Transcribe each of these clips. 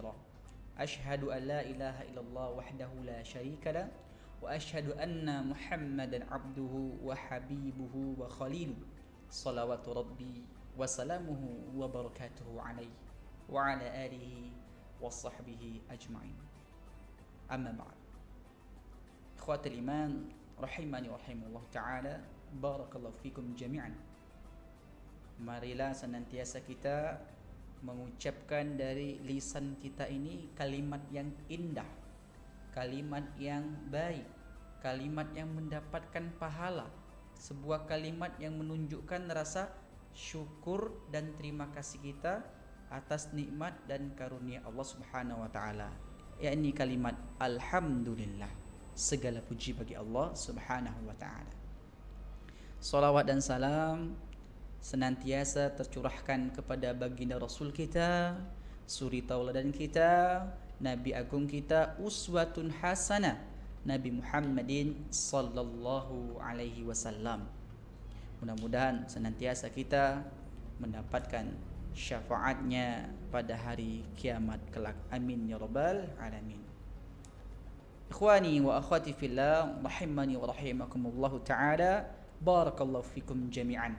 بشيرا أشهد أن لا إله إلا الله وحده لا شريك له وأشهد أن محمدا عبده وحبيبه وخليله صلوات ربي وسلامه وبركاته عليه وعلى آله وصحبه أجمعين أما بعد إخوة الإيمان rahimani rahimullah ta'ala, barakallahu fikum jami'an. Marilah senantiasa kita mengucapkan dari lisan kita ini kalimat yang indah, kalimat yang baik, kalimat yang mendapatkan pahala, sebuah kalimat yang menunjukkan rasa syukur dan terima kasih kita atas nikmat dan karunia Allah Subhanahu wa taala, yakni kalimat alhamdulillah. Segala puji bagi Allah Subhanahu wa taala. Salawat dan salam senantiasa tercurahkan kepada baginda Rasul kita, suri tauladan kita, Nabi agung kita, uswatun hasanah, Nabi Muhammadin sallallahu alaihi wasallam. Mudah-mudahan senantiasa kita mendapatkan syafaatnya pada hari kiamat kelak. Amin ya rabbal alamin. Ikhwani wa akhwati fillah, rahimani wa rahimakumullahu ta'ala, barakallahu fikum jami'an.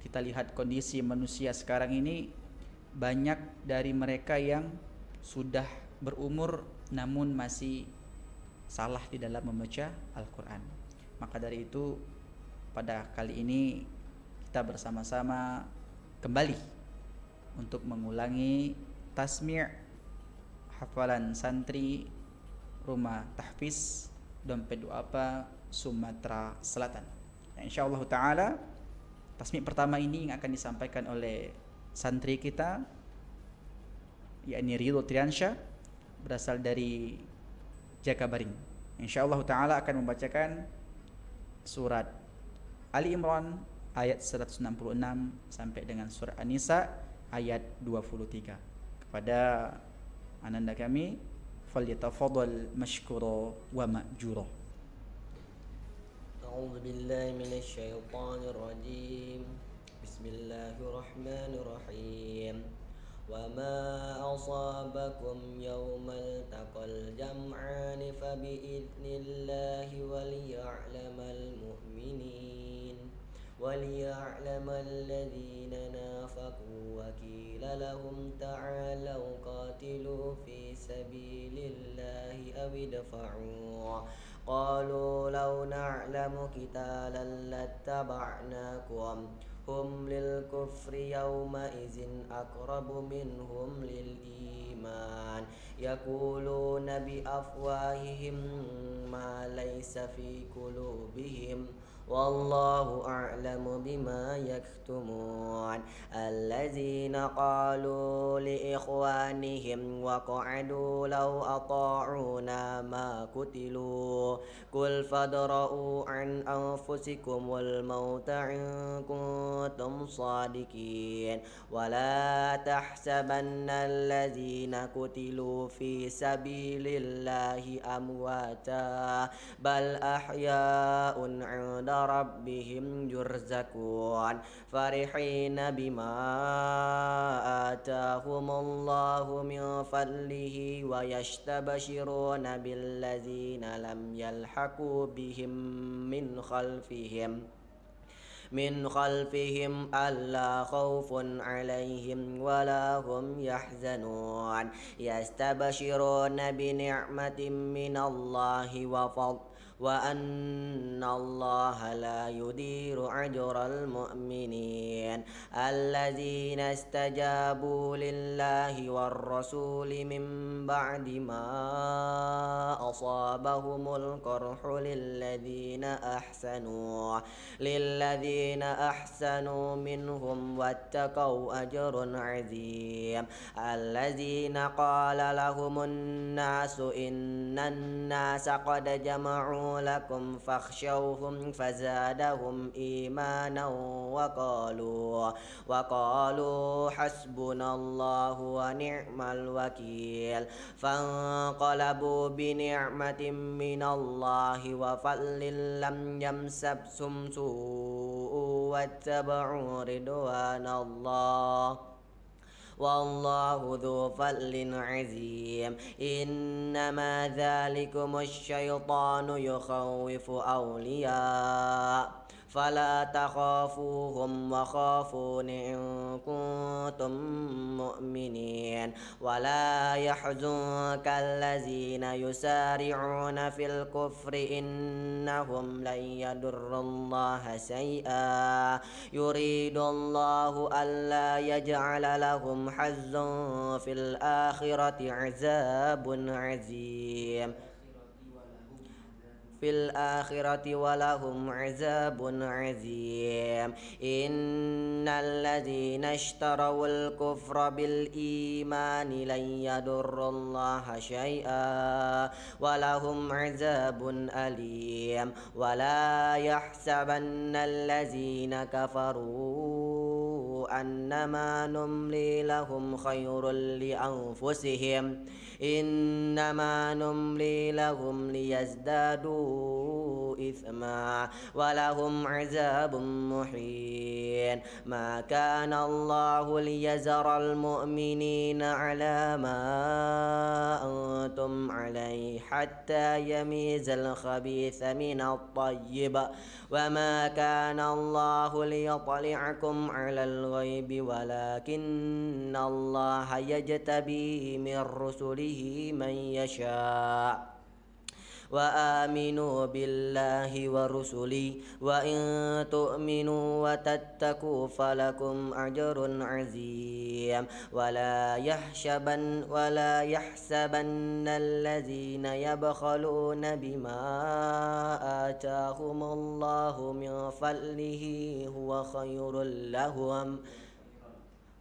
Kita lihat kondisi manusia sekarang ini, banyak dari mereka yang sudah berumur namun masih salah di dalam membaca Al-Quran. Maka dari itu pada kali ini kita bersama-sama kembali untuk mengulangi tasmi' hafalan santri Rumah Tahfiz Dompet Du'afa Sumatera Selatan. Insyaallah ta'ala tasmi' pertama ini yang akan disampaikan oleh santri kita, yakni Ridho Triansyah, berasal dari Jakabaring. Insyaallah ta'ala akan membacakan surat Ali Imran ayat 166 sampai dengan surat An-Nisa ayat 23. Kepada ananda kami, فليتفضل مشكورا ومأجورا. أعوذ بالله من الشيطان الرجيم. بسم الله الرحمن الرحيم. وما أصابكم يوم التقى الجمعان فبإذن الله وليعلم المؤمنين وليعلم الذين نافقوا وقيل لهم تعالوا قاتلوا في سبيل الله أو ادفعوا قالوا لو نعلم قتالا لاتبعناكم هم للكفر يومئذ أقرب منهم للإيمان يقولون بأفواههم ما ليس في قلوبهم والله أعلم بما يكتمون الذين قالوا لإخوانهم وقعدوا لو أطاعونا ما قتلوا قل فادرءوا عن أنفسكم الموت إن كنتم صادقين ولا تحسبن الذين قتلوا في سبيل الله أمواتا بل أحياء عند ربهم يرزقون فرحين بما آتاهم الله من فضله ويستبشرون بالذين لم يلحقوا بهم من خلفهم ألا خوف عليهم ولا هم يحزنون يستبشرون بنعمة من الله وفضل وأن الله لا يضيع أجر المؤمنين الذين استجابوا لله والرسول من بعد ما أصابهم القرح للذين أحسنوا منهم واتقوا أجر عظيم الذين قال لهم الناس إن الناس قد جمعوا لكم فاخشوهم فزادهم إيمانا وقالوا حسبنا الله ونعم الوكيل فانقلبوا بنعمة من الله وفضل لم يمسسهم سوء واتبعوا رضوان الله والله ذو فضل عظيم إنما ذلكم الشيطان يخوف أولياء فلا تخافوهم وخافون إن كنتم مؤمنين ولا يحزنك الذين يسارعون في الكفر إنهم لن يضروا الله شيئا يريد الله ألا يجعل لهم حظا في الآخرة عذاب عظيم في الآخرة ولهم عذاب عظيم إن الذين اشتروا الكفر بالإيمان لن يضروا الله شيئا ولهم عذاب أليم ولا يحسبن الذين كفروا أنما نملي لهم خير لأنفسهم إنما نملي لهم ليزدادوا إثما ولهم عذاب محين ما كان الله ليذر المؤمنين على ما أنتم عليه حتى يميز الخبيث من الطيب وما كان الله ليطلعكم على الغيب ولكن الله يجتبي من رسله من يشاء وآمنوا بالله ورسله وإن تؤمنوا وتتقوا فلكم أجر عظيم ولا يحسبن الذين يبخلون بما آتاهم الله من فضله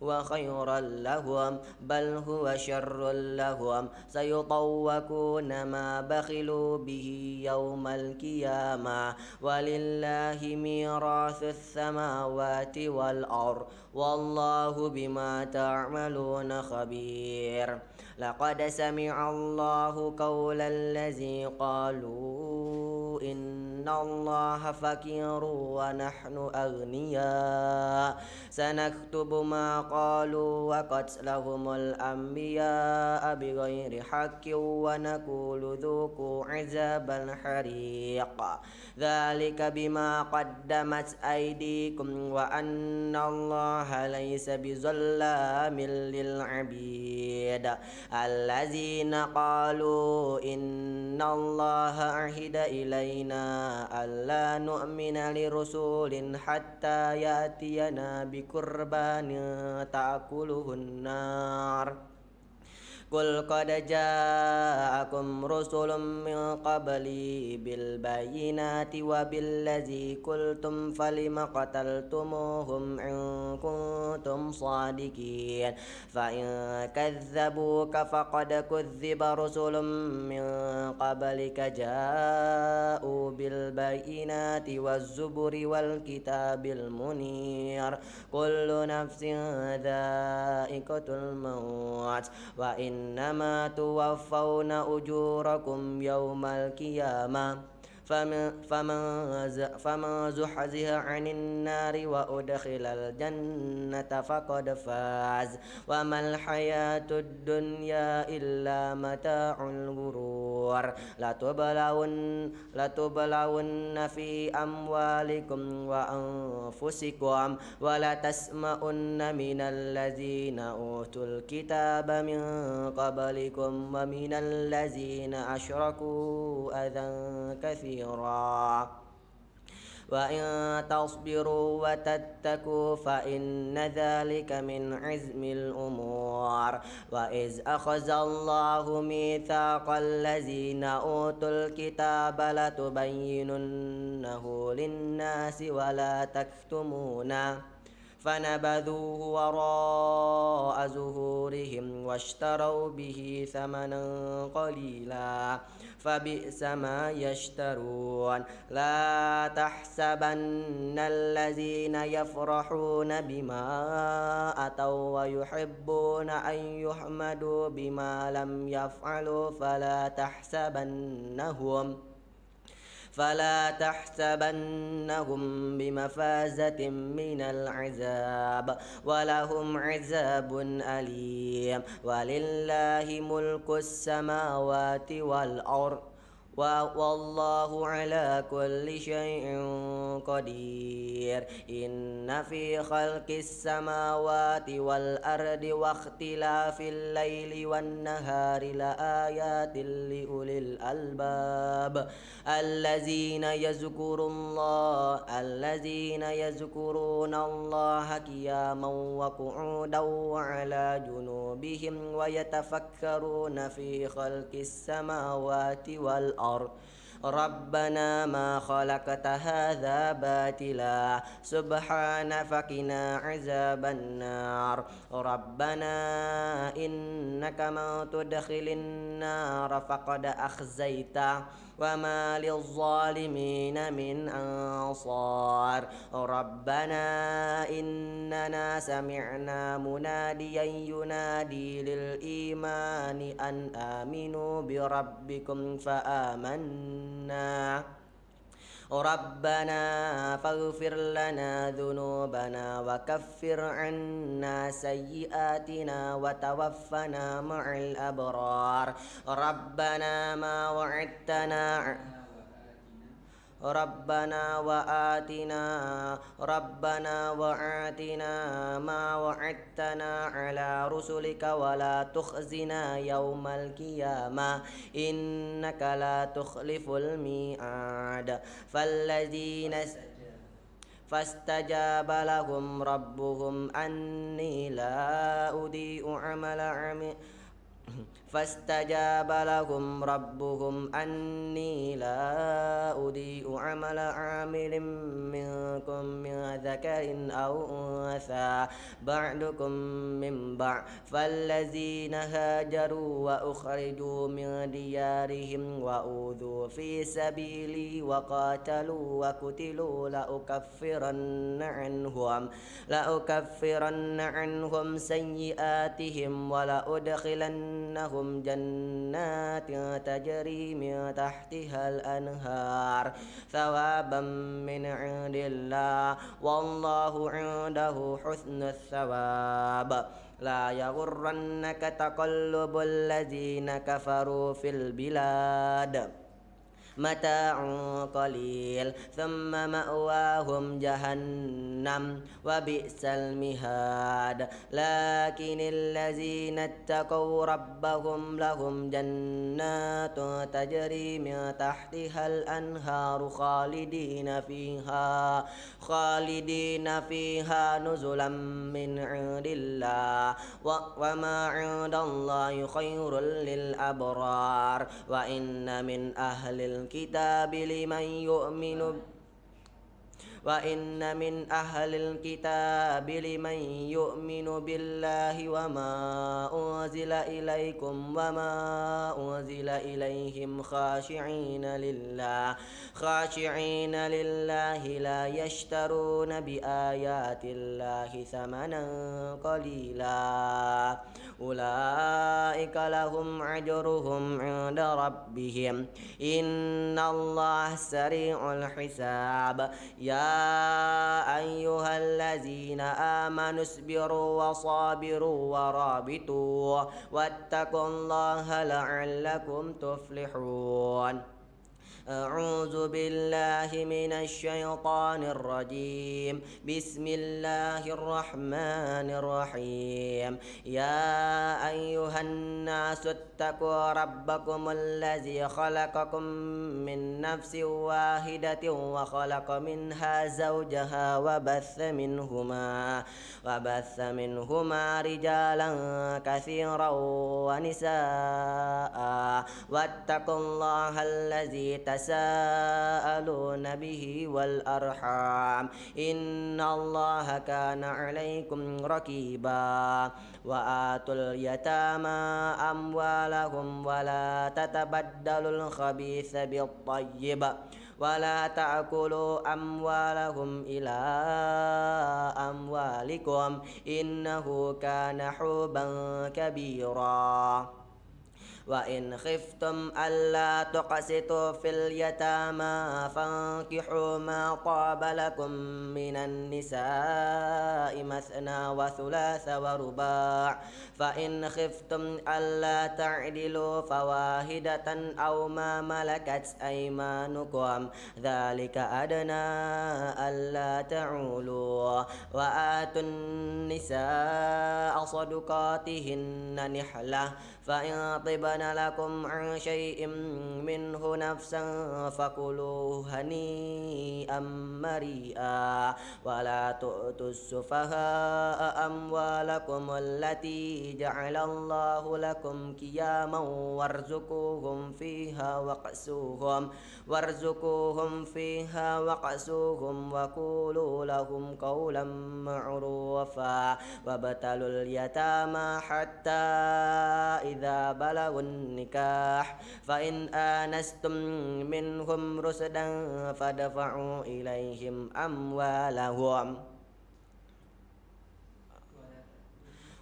هو خيرا لهم بل هو شر لهم سيطوقون ما بخلوا به يوم القيامة ولله ميراث السماوات والأرض والله بما تعملون خبير لقد سمع الله قول الذي قالوا إن الله فقير ونحن أغنياء سنكتب ما قالوا وقتلهم الأنبياء بغير حق ونقول ذوقوا عذاب الحريق ذلك بما قدمت أيديكم وأن الله ليس بظلام للعبيد الذين قالوا إن الله عهد إلينا ألا نؤمن لرسول حتى يأتينا بقربان تأكله النار قل قد جاءكم رسل من قبلي بالبينات وبالذي قلتم فلم قتلتموهم إن كنتم صادقين فإن كذبوك فقد كذب رسل من قبلك جاءوا بالبينات والزبر والكتاب المنير كل نفس ذائقة الموت وإنما توفون أجوركم يوم القيامة فمن زحزح عن النار وأدخل الجنة فقد فاز وما الحياة الدنيا إلا متاع الغرور لتبلون في أموالكم وأنفسكم ولتسمعن من الذين أوتوا الكتاب من قبلكم ومن الذين أشركوا أذى كثيرا وإن تصبروا وتتقوا فإن ذلك من عزم الأمور وإذ أخذ الله ميثاق الذين أوتوا الكتاب لتبيننه للناس ولا تكتمونه فنبذوه وراء ظهورهم واشتروا به ثمنا قليلا فبئس ما يشترون لا تحسبن الذين يفرحون بما أتوا ويحبون أن يحمدوا بما لم يفعلوا فلا تحسبنهم بمفازة من العذاب ولهم عذاب أليم ولله ملك السماوات والأرض والله على كل شيء قدير إن في خلق السماوات والأرض واختلاف الليل والنهار لآيات لأولي الألباب الذين يذكرون الله قياما وقعودا وعلى جنوبهم ويتفكرون في خلق السماوات والأرض ربنا ما خلقت هذا باطلا سبحان فقنا عذاب النار ربنا إنك من تدخل النار فقد أخزيته وما للظالمين من أنصار ربنا إننا سمعنا مناديا ينادي للإيمان أن آمنوا بربكم فآمنا ربنا فاغفر لنا ذنوبنا وكفر عنا سيئاتنا وتوفنا مع الأبرار ربنا ما وعدتنا ربنا وآتنا ما وعدتنا على رسلك ولا تخزنا يوم القيامة إنك لا تخلف الميعاد فاستجاب لهم ربهم أني لا أضيع عمل عامل فاستجاب لهم ربهم أني لا أضيع عمل عامل منكم من ذكر أو أنثى بعضكم من بعض فالذين هاجروا وأخرجوا من ديارهم وأوذوا في سبيلي وقاتلوا وقتلوا لأكفرن عنهم سيئاتهم ولأدخلنهم جنات تجري من تحتها الأنهار ثوابا من عند الله والله عنده حسن الثواب لا يغرنك تقلب الذين كفروا في البلاد متاع قليل ثم مأواهم جهنم وبئس المهاد لكن الذين اتقوا ربهم لهم جنات تجري من تحتها الأنهار خالدين فيها نزلا من عند الله وما عند الله خير للأبرار وإن من أهل الكتاب لمن يؤمن بالله وما أنزل إليكم وما أنزل إليهم خاشعين لله لا يشترون بآيات الله ثمنا قليلا أولئك لهم أجرهم عند ربهم إن الله سريع الحساب يا أيها الذين آمنوا اصبروا وصابروا ورابطوا واتقوا الله لعلكم تفلحون أعوذ بالله من الشيطان الرجيم بسم الله الرحمن الرحيم يا أيها الناس اتقوا ربكم الذي خلقكم من نفس واحدة وخلق منها زوجها وبث منهما رجالا كثيرا ونساء واتقوا الله الذي تساءلون به والأرحام إن الله كان عليكم رقيبا وآتوا اليتامى أموالهم ولا تتبدلوا الخبيث بالطيب ولا تأكلوا أموالهم إلى أموالكم إنه كان حوبا كبيرا وإن خفتم ألا تقسطوا في اليتامى فانكحوا ما طاب لكم من النساء مثنى وثلاث ورباع فإن خفتم ألا تعدلوا فواحدة أو ما ملكت أيمانكم ذلك أدنى ألا تعولوا وآتوا النساء صدقاتهن نحلة فإن طبن لكم عن شيء منه نفسا فكلوه هنيئا مريئا ولا تؤتوا السفهاء أموالكم التي جعل الله لكم قياما وارزقوهم فيها وقسوهم وقولوا لهم قولا معروفا وابتلوا اليتامى حتى إذا بلغوا النكاح فإن آنستم منهم رشدا فادفعوا إليهم أموالهم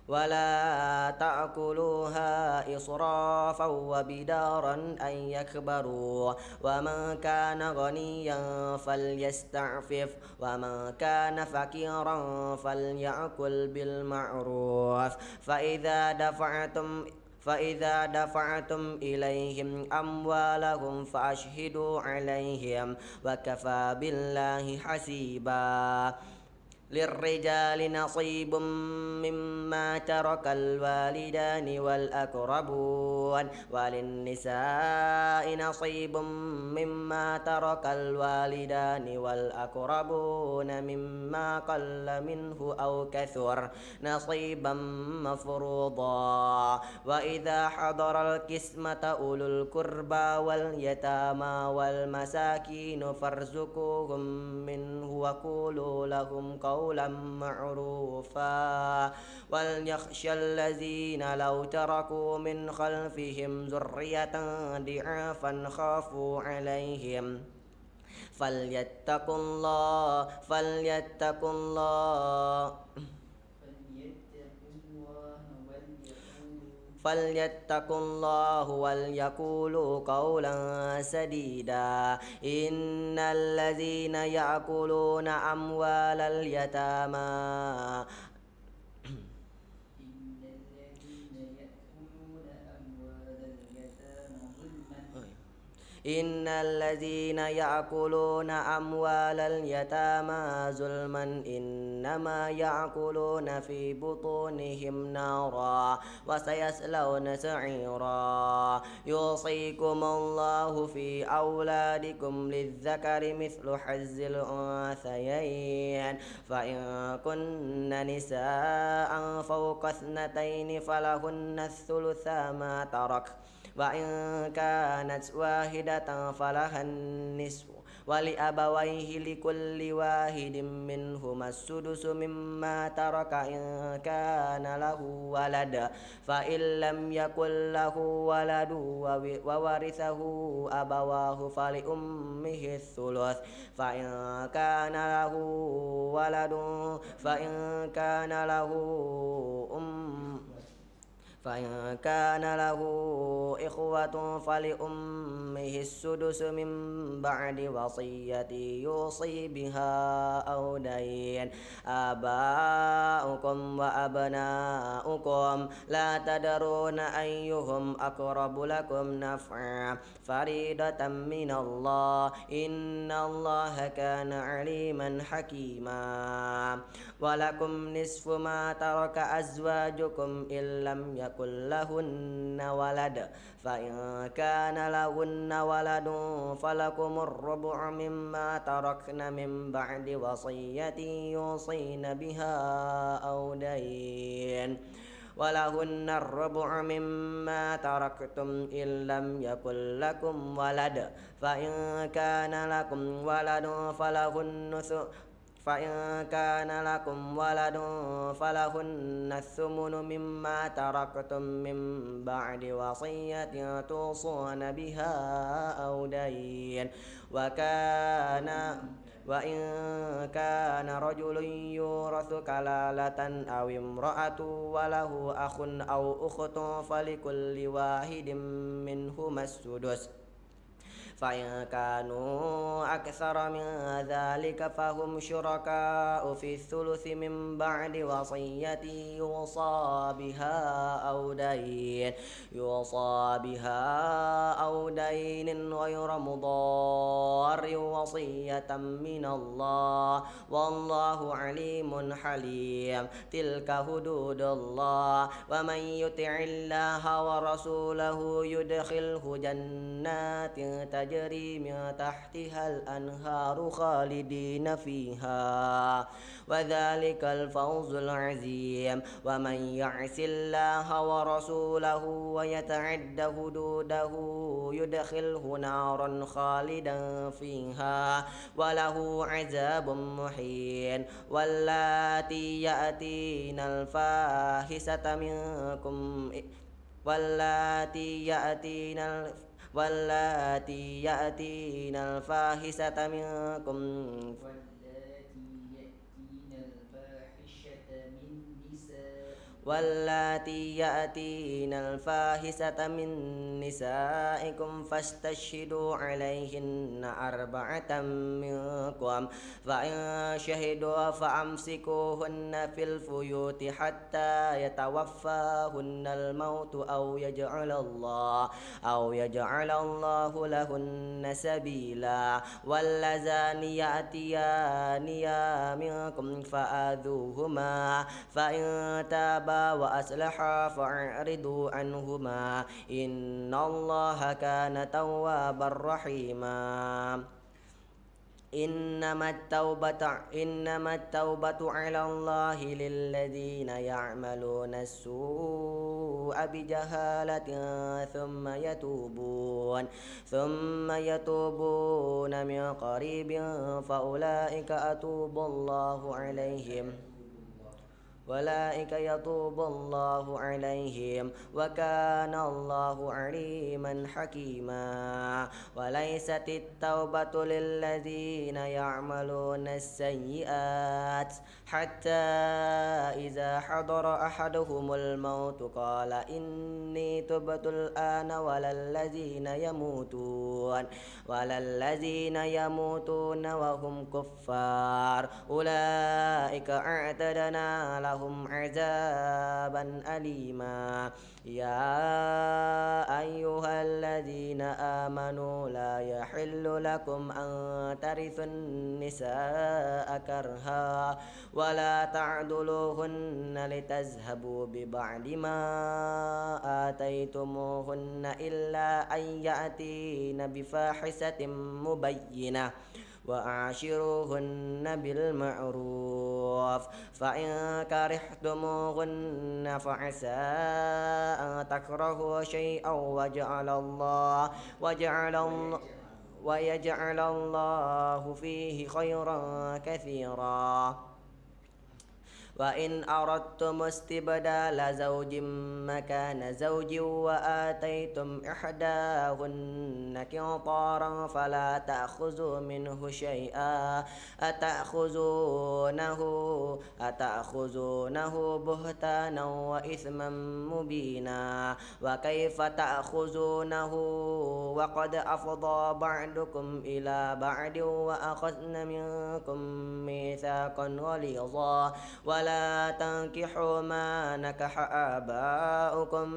ولا تأكلوها إسرافا وبدارا أن يكبروا ومن كان غنيا فليستعفف ومن كان فقيرا فليأكل بالمعروف فإذا دفعتم إليهم أموالهم فأشهدوا عليهم وكفى بالله حسيبا للرجال نصيب مما ترك الوالدان والأقربون وللنساء نصيب مما ترك الوالدان والأقربون مما قل منه أو كثر نصيبا مفروضا وإذا حضر القسمة أولو القربى واليتامى والمساكين فارزقوهم منه وقولوا لهم قولا معروفا وليخشى الذين لو تركوا من خلفهم ذرية ضعافا خافوا عليهم فليتقوا الله وليقولوا قولا سديدا إن الذين يأكلون أموال اليتامى إن الذين يأكلون أموال اليتامى ظلما إنما يأكلون في بطونهم نارا وسيصلون سعيرا يوصيكم الله في أولادكم للذكر مثل حظ الأنثيين فإن كن نساء فوق اثنتين فلهن الثلثا ما ترك وإن كانت واحدة فلها النصف ولأبويه لكل واحد منهما السدس مما ترك إن كان له ولد فإن لم يكن له ولد وورثه أبواه فلأمه الثلث فإن كان له إخوة فلأمه السدس من بعد وصية يوصي بها أو دين آباؤكم وأبناؤكم لا تدرون أيهم أقرب لكم نفعا فريضة من الله إن الله كان عليما حكيما ولكم نصف ما ترك أزواجكم إن لم يكن لهن ولد فإن كان لهن ولد فلكم الربع مما تركن من بعد وصية يوصين بها أو دين ولهن الربع مما تركتم إن لم يكن لكم ولد فإن كان لكم ولد فلهن الثمن مما تركتم من بعد وصية توصون بها أو دين وإن كان رجل يورث كلالة أو امرأة وله أخ أو أخت فلكل واحد منهما السدس فإن كانوا أكثر من ذلك فهم شركاء في الثلث من بعد وصية يوصى بها أو دين غير مضار وصية من الله والله عليم حليم تلك حدود الله ومن يطع الله ورسوله يدخله جنات تجري من تحتها الأنهار خالدين فيها وذلك الفوز العظيم ومن يعص الله ورسوله ويتعد حدوده يدخله نارا خالدا فيها وله عذاب محين واللاتي يأتين الفاحشة منكم واللاتي يأتين الفاحشة منكم واللاتي يأتين الفاحشة من نسائكم فاستشهدوا عليهن أربعة منكم فإن شهدوا فأمسكوهن في البيوت حتى يتوفاهن الموت أو يجعل الله لهن سبيلا واللذان يأتيانها منكم فآذوهما فإن تابا وأصلحا فأعرضوا عنهما إن الله كان توابا رحيما إنما التوبة على الله للذين يعملون السوء بجهالة ثم يتوبون من قريب فأولئك يتوب الله عليهم وكان الله عليما حكيما وليست التوبة للذين يعملون السيئات حتى إذا حضر أحدهم الموت قال إني تبت الآن ولا الذين يموتون وهم كفار أولئك أعتدنا لهم عذابا أليما يا أيها الذين آمنوا لا يحل لكم أن ترثوا النساء كرها ولا تعضلوهن لتذهبوا ببعض ما آتيتموهن إلا أن يأتين بفاحشة مبينة وأعاشروهن بالمعروف فإن كرهتموهن فعسى أن تكرهوا شيئا ويجعل الله فيه خيرا كثيرا وإن أردتم استبدال زوج مكان زوج وآتيتم إحداهن قنطارا فلا تأخذوا منه شيئا أتأخذونه بهتانا وإثما مبينا وكيف تأخذونه وقد أفضى بعضكم إلى بعض وأخذن منكم ميثاقا غليظا ولا تنكحوا ما نكح آباؤكم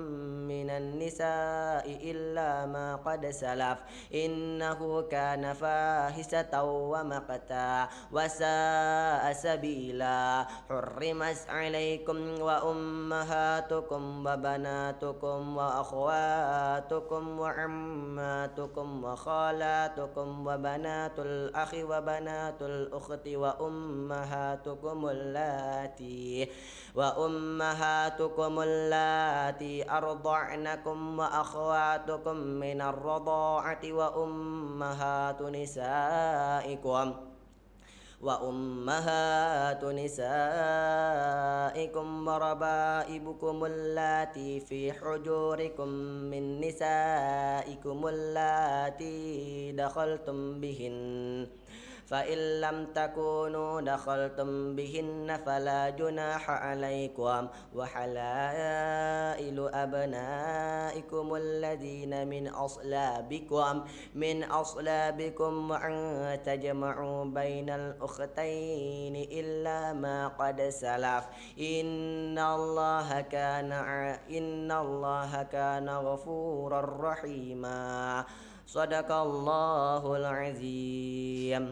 من النساء إلا ما قد سلف إنه كان فاحشة ومقتا وساء سبيلا حرمت عليكم وأمهاتكم وبناتكم وأخواتكم وعماتكم وخالاتكم وبنات الأخ وبنات الأخت وأمهاتكم اللاتي أرضعنكم وأخواتكم من الرضاعة وأمهات نسائكم وربائبكم اللاتي في حجوركم من نسائكم اللاتي دخلتم بهن فإن لم تكونوا دخلتم بهن فلا جناح عليكم وحلائل أبنائكم الذين من أصلابكم وأن تجمعوا بين الأختين إلا ما قد سلف إن الله كان غفورا رحيما صدق الله العظيم.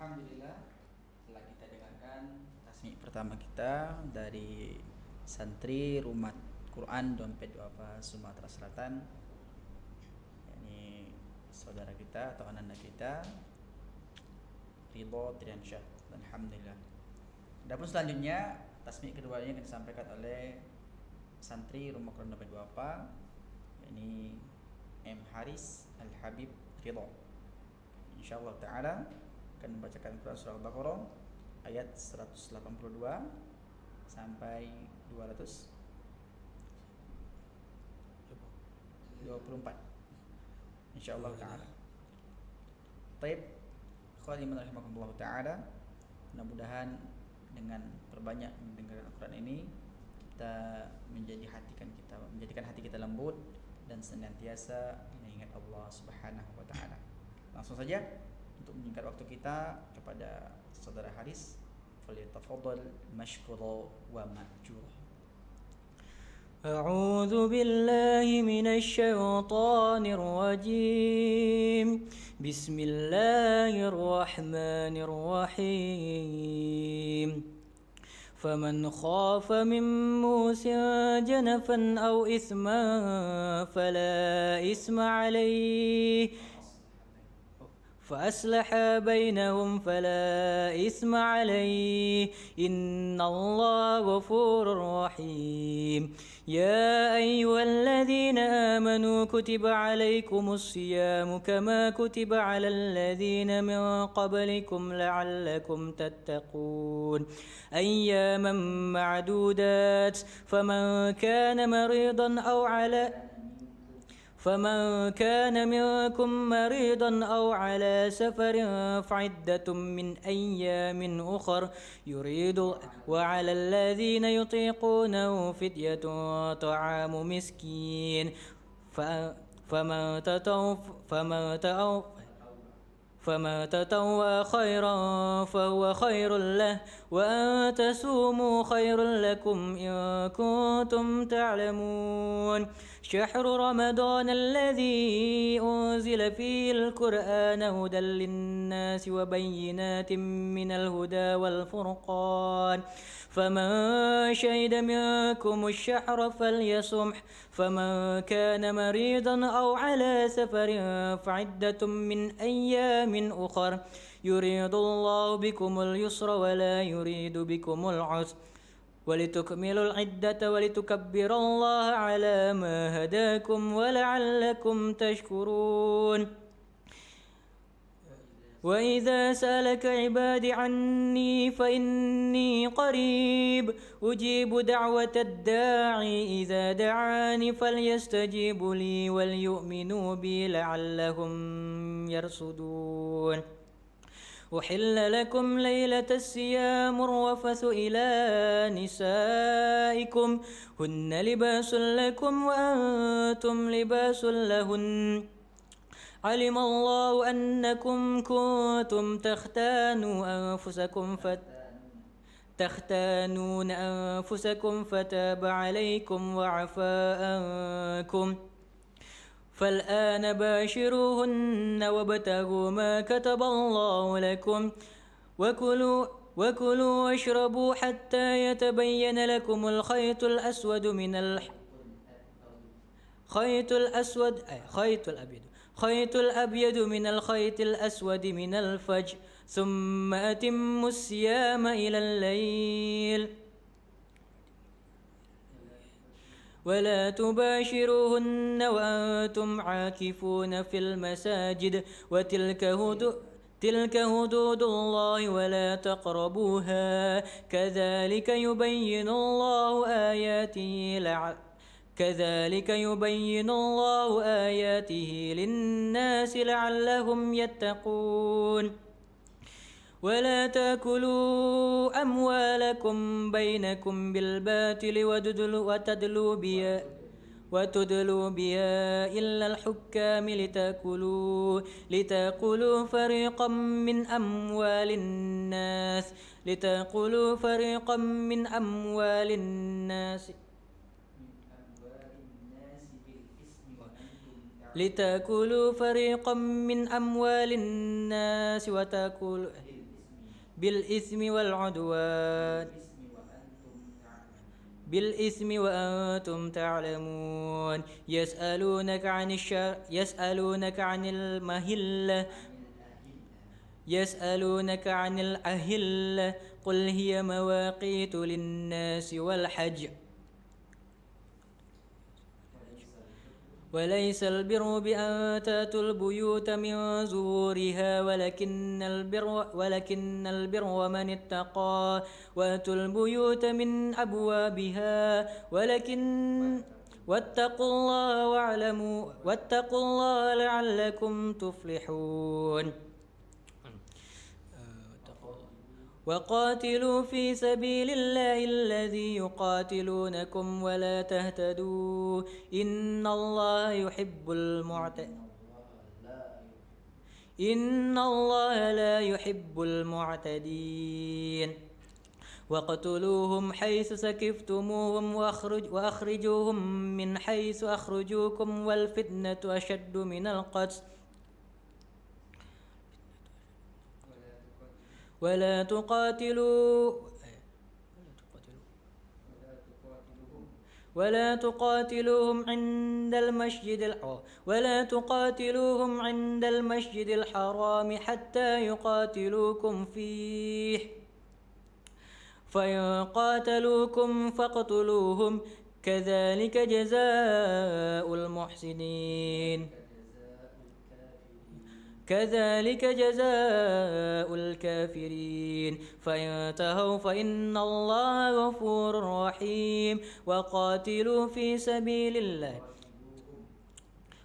Alhamdulillah, telah kita dengarkan tasmi pertama kita dari santri Rumah Quran Dompet Duafa Sumatera Selatan, yakni saudara kita atau anak kita Ridho Triansyah. Alhamdulillah. Adapun selanjutnya tasmi keduanya akan disampaikan oleh santri Rumah Quran Dompet Duafa, yakni M Haris Al Habib Ridho. Insyaallah taala akan membacakan Quran surah Al-Baqarah ayat 182 sampai 224 insyaallah taala. Baik, khadiman rahimakumullah taala, mudah-mudahan dengan perbanyak mendengarkan Al-Quran ini kita menjadikan hati kita lembut dan senantiasa mengingat Allah Subhanahu wa taala. Langsung saja untuk menyingkat waktu kita kepada saudara Haris, falyatafaddal mashkura wa ma'jura. أعوذ بالله من الشيطان الرجيم بسم الله الرحمن الرحيم فمن خاف من موص جنفا أو إثما فلا إثم عليه فأصلح بينهم فلا إثم عليه إن الله غفور رحيم يا أيها الذين آمنوا كتب عليكم الصيام كما كتب على الذين من قبلكم لعلكم تتقون أياما معدودات فمن كان منكم مريضا أو على سفر فعدة من أيام أخر وعلى الذين يطيقونه فدية طعام مسكين فما تطوع خيرا فهو خير له وأن تصوموا خير لكم إن كنتم تعلمون شهر رمضان الذي أنزل فيه القرآن هدى للناس وبينات من الهدى والفرقان فمن شهد منكم الشهر فليصمه فمن كان مريضا أو على سفر فعدة من أيام أخر يريد الله بكم اليسر ولا يريد بكم العسر ولتكملوا العدة ولتكبروا الله على ما هداكم ولعلكم تشكرون وإذا سألك عبادي عني فإني قريب أجيب دعوة الداعي إذا دعاني فليستجيبوا لي وليؤمنوا بي لعلهم يرشدون أحل لكم ليلة الصيام الرفث إلى نسائكم هن لباس لكم وأنتم لباس لهن علم الله أنكم كنتم تختانون أنفسكم فتاب عليكم وعفى عنكم فالآن باشروهن وابتغوا ما كتب الله لكم وكلوا واشربوا حتى يتبين لكم الخيط الأسود من خيط الأبيض من الخيط الأسود من الفجر ثم أتموا الصيام إلى الليل ولا تباشروهن وأنتم عاكفون في المساجد تلك حدود الله ولا تقربوها كذلك يبين الله آياته للناس لعلهم يتقون ولا تأكلوا أموالكم بينكم بالباطل وتدلوا بها إلا الحكام لتأكلوا فريقا من أموال الناس وتأكلوا بالإثم وأنتم تعلمون يسألونك عن الأهلة قل هي مواقيت للناس والحج وليس البر بأن تأتوا البيوت من ظهورها ولكن البر من اتقى وأتوا البيوت من أبوابها واتقوا الله لعلكم تفلحون وقاتلوا في سبيل الله الذي يقاتلونكم ولا تهتدوا إن الله لا يحب المعتدين واقتلوهم حيث سكفتموهم وأخرجوهم من حيث أخرجوكم والفتنة أشد من القتل ولا تقاتلوهم عند المسجد الحرام حتى يقاتلوكم فيه فإن قاتلوكم فاقتلوهم كذلك جزاء الكافرين فإن انتهوا فإن الله غفور رحيم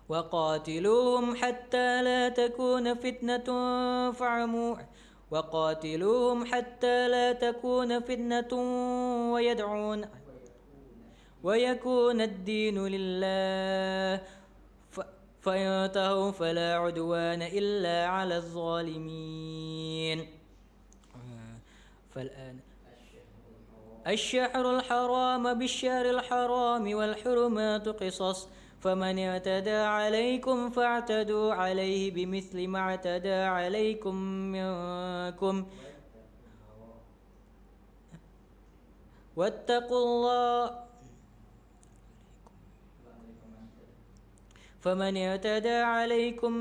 وقاتلوهم حتى لا تكون فتنة ويكون الدين لله فإن انتهوا فلا عدوان إلا على الظالمين فالآن الشهر الحرام بالشهر الحرام والحرمات قصص فمن اعتدى عليكم فاعتدوا عليه بمثل ما اعتدى عليكم منكم واتقوا الله فمن اعتدى عليكم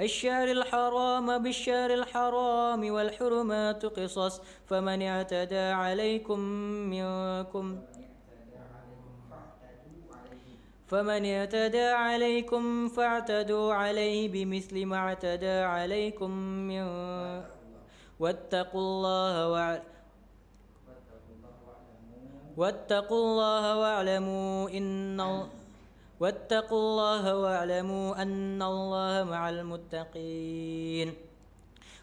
الشهر الحرام بالشهر الحرام والحرمات قصص فمن اعتدى عليكم فاعتدوا عليه بمثل ما اعتدى عليكم واتقوا الله واعلموا أن الله مع المتقين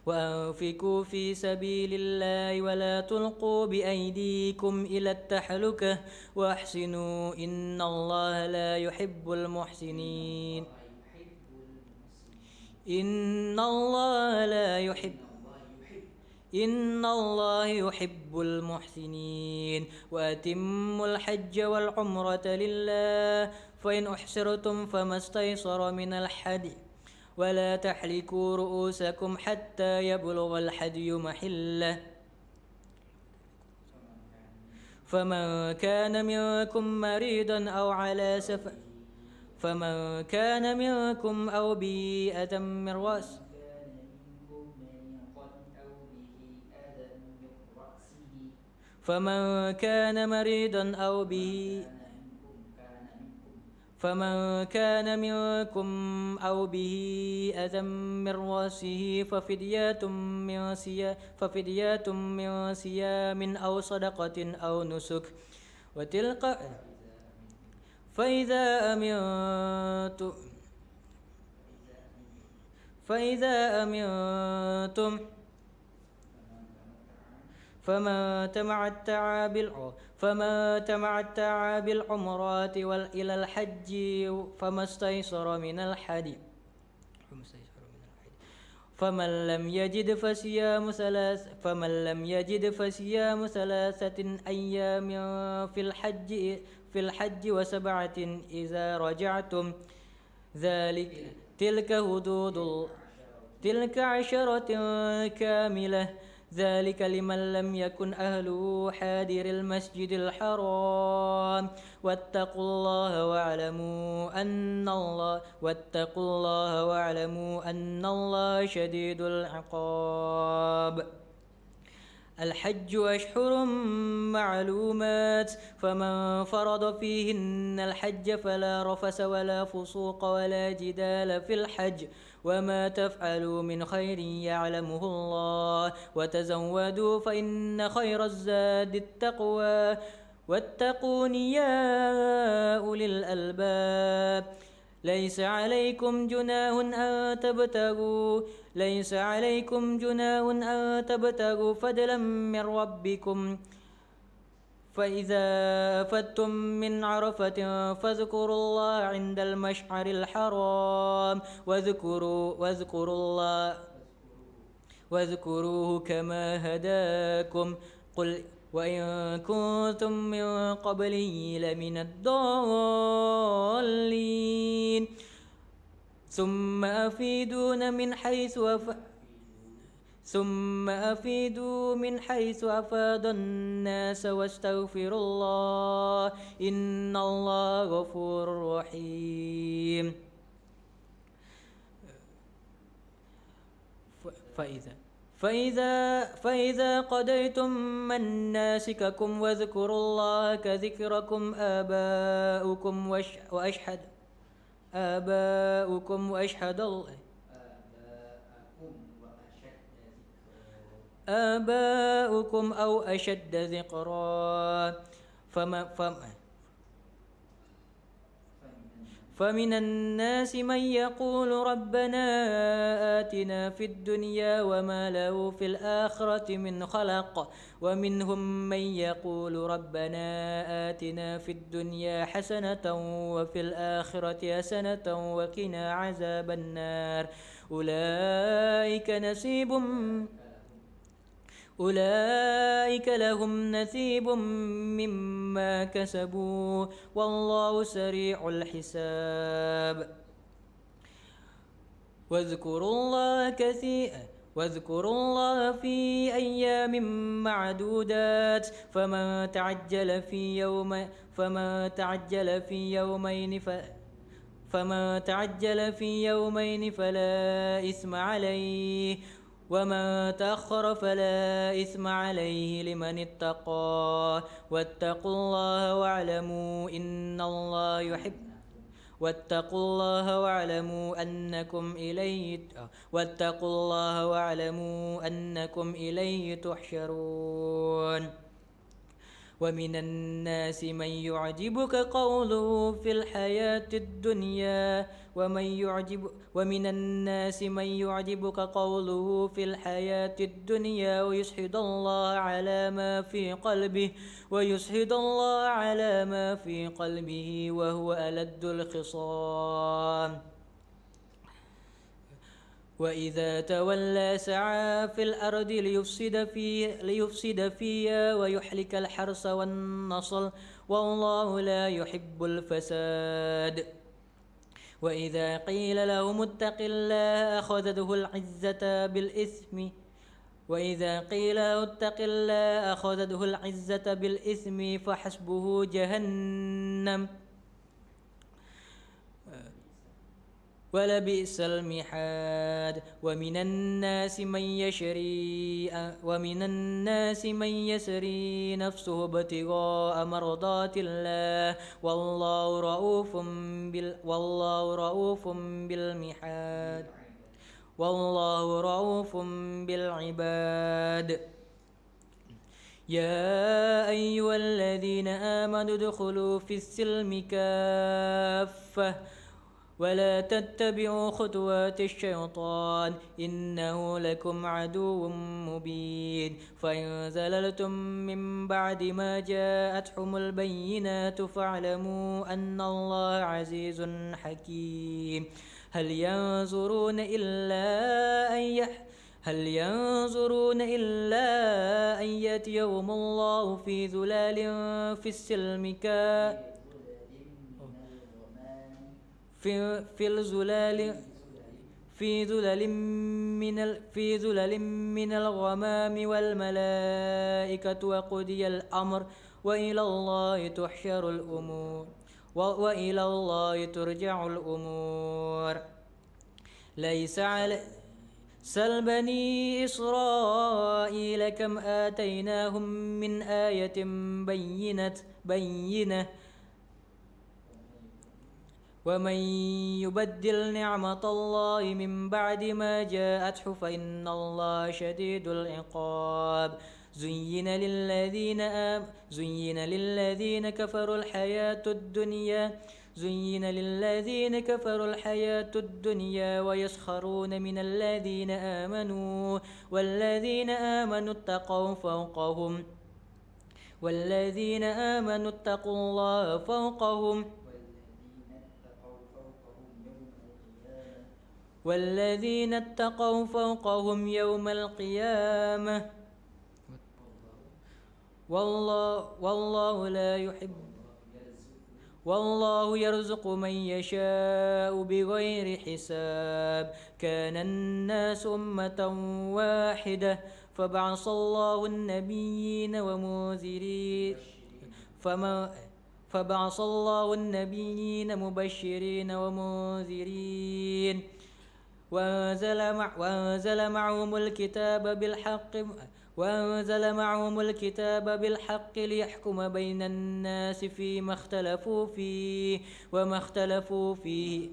وأنفقوا في سبيل الله ولا تلقوا بأيديكم إلى التهلكة وأحسنوا إن الله لا يحب المحسنين إن الله يحب المحسنين وأتموا الحج والعمرة لله فإن أحصرتم فما استيسر من الهدي ولا تحلقوا رؤوسكم حتى يبلغ الهدي محله فمن كان منكم مريضا أو على سفر فمن كان منكم أو به أذى من رأسه فمن كان مريضا أو به فمن كان منكم أو به أذى من رأسه ففدية من صيام أو صدقة أو نسك وتلك فإذا أمنتم فمن تمتع بالعمرات إلى الحج فما استيسر من الحج فمن لم يجد فصيام ثلاثة أيام في الحج وسبعة إذا رجعتم تلك عشرة كاملة ذلك لمن لم يكن أهله حاضر المسجد الحرام واتقوا الله واعلموا أن الله شديد العقاب. الحج أشهر معلومات فمن فرض فيهن الحج فلا رفث ولا فسوق ولا جدال في الحج وما تفعلوا من خير يعلمه الله وتزودوا فإن خير الزاد التقوى واتقون يا أولي الألباب. ليس عليكم جناح أن تبتغوا فضلا من ربكم فإذا أفدتم من عرفة فاذكروا الله عند المشعر الحرام واذكروه كما هداكم قل وإن كنتم من قبله لمن الضالين ثم أفيدوا من حيث أفاد الناس واستغفروا الله إن الله غفور رحيم. فإذا قضيتم مناسككم واذكروا الله كذكركم آباؤكم وأشهد الله آباؤكم أو أشد ذكرا فمن الناس من يقول ربنا آتنا في الدنيا وما له في الآخرة من خلق ومنهم من يقول ربنا آتنا في الدنيا حسنة وفي الآخرة حسنة وقنا عذاب النار أولئك لهم نصيب مما كسبوا والله سريع الحساب. واذكروا الله في أيام معدودات فمن تعجل في يومين فلا إثم عليه وما تأخر فلا إثم عليه لمن اتقى واتقوا الله واعلموا أنكم إليه تحشرون. ومن الناس من يعجبك قوله في الحياة الدنيا ويشهد الله على ما في قلبه وهو ألد الخصام. وإذا تولى سعى في الأرض ليفسد فيها ويهلك الحرث والنسل والله لا يحب الفساد. وإذا قيل لهم اتق الله أخذته العزة بالإثم فحسبه جهنم ولبئس المحاد ومن الناس من يشري نفسه ابتغاء مرضات الله والله رؤوف بالعباد. يا أيها الذين آمنوا ادخلوا في السلم كافة ولا تتبعوا خطوات الشيطان إنه لكم عدو مبين. فإن زللتم من بعد ما جاءتكم البينات فاعلموا أن الله عزيز حكيم. هل ينظرون إلا أن يأتيهم الله في ظلال في السلم في ظلل من الغمام والملائكة وقضي الأمر وإلى الله ترجع الأمور. سل بني إسرائيل كم آتيناهم من آية بينة ومن يبدل نعمة الله من بعد ما جاءته فإن الله شديد العقاب. زين للذين كفروا الحياة الدنيا ويسخرون من الذين آمنوا والذين آمنوا اتقوا الله فوقهم والذين اتقوا فوقهم يوم القيامة والله يرزق من يشاء بغير حساب. كان الناس أمة واحدة فبعث الله النبيين مبشرين ومنذرين وأنزل معهم الكتاب بالحق ليحكم بين الناس فيما اختلفوا فيه وما اختلفوا فيه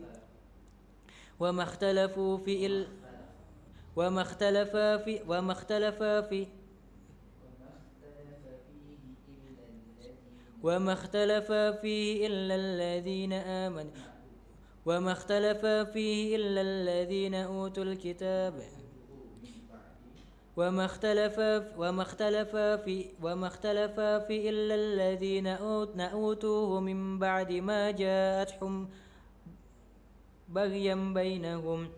إلا الذين أوتوا الكتاب وما اختلف فيه إلا الذين أوتوه من بعد ما جاءتهم بغيا بينهم.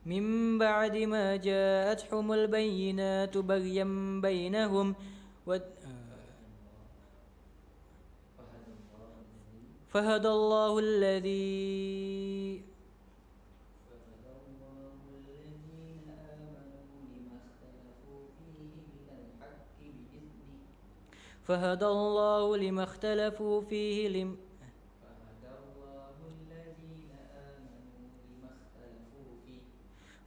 من بعد ما جاءتهم البينات بغيا بينهم فهدى الله الذين لما اختلفوا فيه